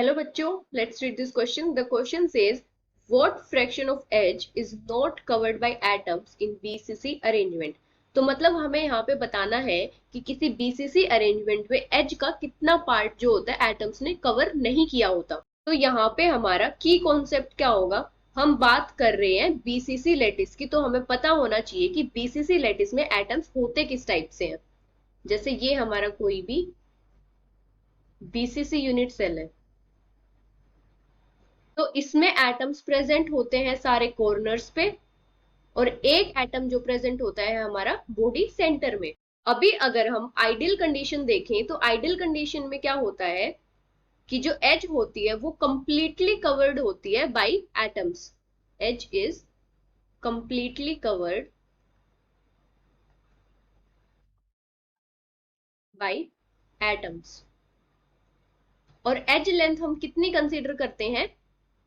Hello बच्चों, let's read this question. The question says, what fraction of edge is not covered by atoms in BCC arrangement? तो मतलब हमें यहाँ पे बताना है कि किसी BCC अरेंजमेंट में एज का कितना पार्ट जो होता है एटम्स ने कवर नहीं किया होता। तो यहाँ पे हमारा की कॉन्सेप्ट क्या होगा, हम बात कर रहे हैं बीसीसी लैटिस की, तो हमें पता होना चाहिए कि बीसीसी लैटिस में एटम्स होते किस टाइप से हैं। जैसे ये हमारा कोई भी बीसीसी यूनिट सेल है, तो इसमें एटम्स प्रेजेंट होते हैं सारे कॉर्नर्स पे, और एक एटम जो प्रेजेंट होता है हमारा बॉडी सेंटर में। अभी अगर हम आइडियल कंडीशन देखें तो आइडियल कंडीशन में क्या होता है कि जो एज होती है वो कंप्लीटली कवर्ड होती है by atoms. Edge is completely covered by atoms. और एज लेंथ हम कितनी कंसीडर करते हैं,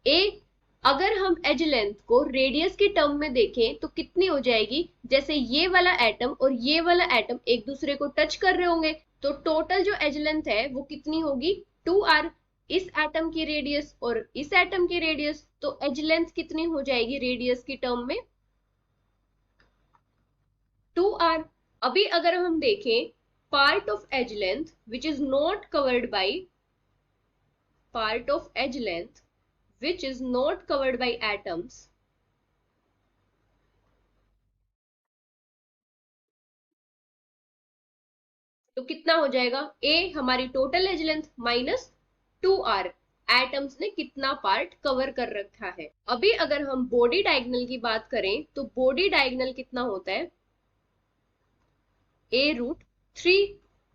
ए। अगर हम एज लेंथ को रेडियस की टर्म में देखें तो कितनी हो जाएगी, जैसे ये वाला एटम और ये वाला एटम एक दूसरे को टच कर रहे होंगे, तो टोटल जो एज लेंथ है वो कितनी होगी, 2r। इस एटम की रेडियस और इस एटम की रेडियस, तो एज लेंथ कितनी हो जाएगी रेडियस की टर्म में, 2r। अभी अगर हम देखें part of edge length which is not covered by, part of edge length which is not covered by atoms, तो कितना हो जाएगा, a हमारी total edge length minus 2r, atoms ने कितना पार्ट कवर कर रखा है। अभी अगर हम बॉडी डायगोनल की बात करें तो बॉडी डायगोनल कितना होता है, a√3।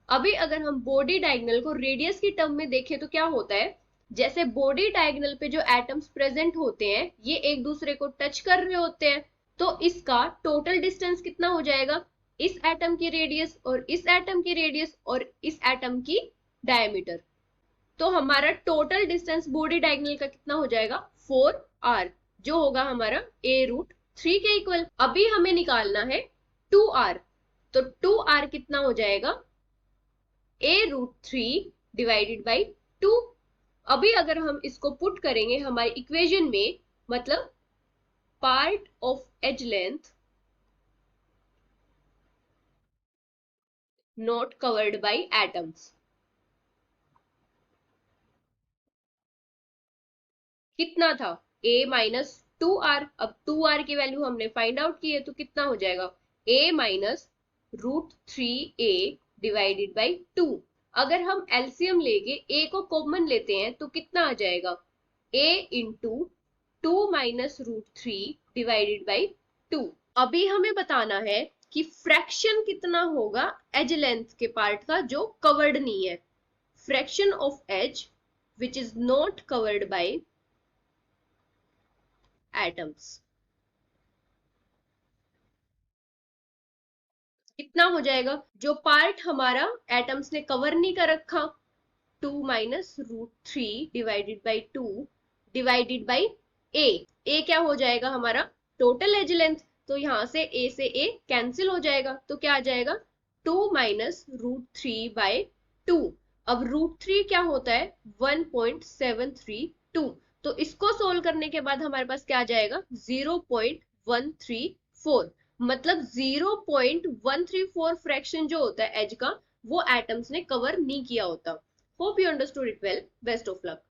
अभी अगर हम बॉडी डायगोनल को रेडियस की टर्म में देखें तो क्या होता है, जैसे बॉडी डायगोनल पे जो एटम्स प्रेजेंट होते हैं ये एक दूसरे को टच कर रहे होते हैं, तो इसका टोटल डिस्टेंस कितना हो जाएगा, इस एटम की रेडियस और इस एटम की रेडियस और इस एटम की डायमीटर। तो हमारा टोटल डिस्टेंस बॉडी डायगोनल का कितना हो जाएगा, 4r, जो होगा हमारा a√3 के इक्वल। अभी हमें निकालना है 2r, तो 2r कितना हो जाएगा, a√3 डिवाइडेड बाई 2। अभी अगर हम इसको पुट करेंगे हमारी इक्वेशन में, मतलब part of edge length not covered by atoms कितना था, a-2r। अब 2r की वैल्यू हमने फाइंड आउट की है, तो कितना हो जाएगा, a-√3a डिवाइडेड बाई 2। अगर हम एलसीएम लेके a को कॉमन लेते हैं तो कितना आ जाएगा, a into 2 minus √3 divided by 2। अभी हमें बताना है कि फ्रैक्शन कितना होगा एज लेंथ के पार्ट का जो कवर्ड नहीं है। Fraction of edge which is not covered by atoms कितना हो जाएगा, जो पार्ट हमारा एटम्स ने कवर नहीं कर रखा, 2 minus √3 divided by 2 divided by A क्या हो जाएगा हमारा टोटल एज लेंथ, तो यहां से ए से ए कैंसिल हो जाएगा, तो क्या आ जाएगा 2 माइनस √3 बाई 2। अब √3 क्या होता है 1.732, तो इसको सोल्व करने के बाद हमारे पास क्या आ जाएगा 0.134, मतलब 0.134 फ्रैक्शन जो होता है एज का वो एटम्स ने कवर नहीं किया होता। Hope you understood it well, best of luck.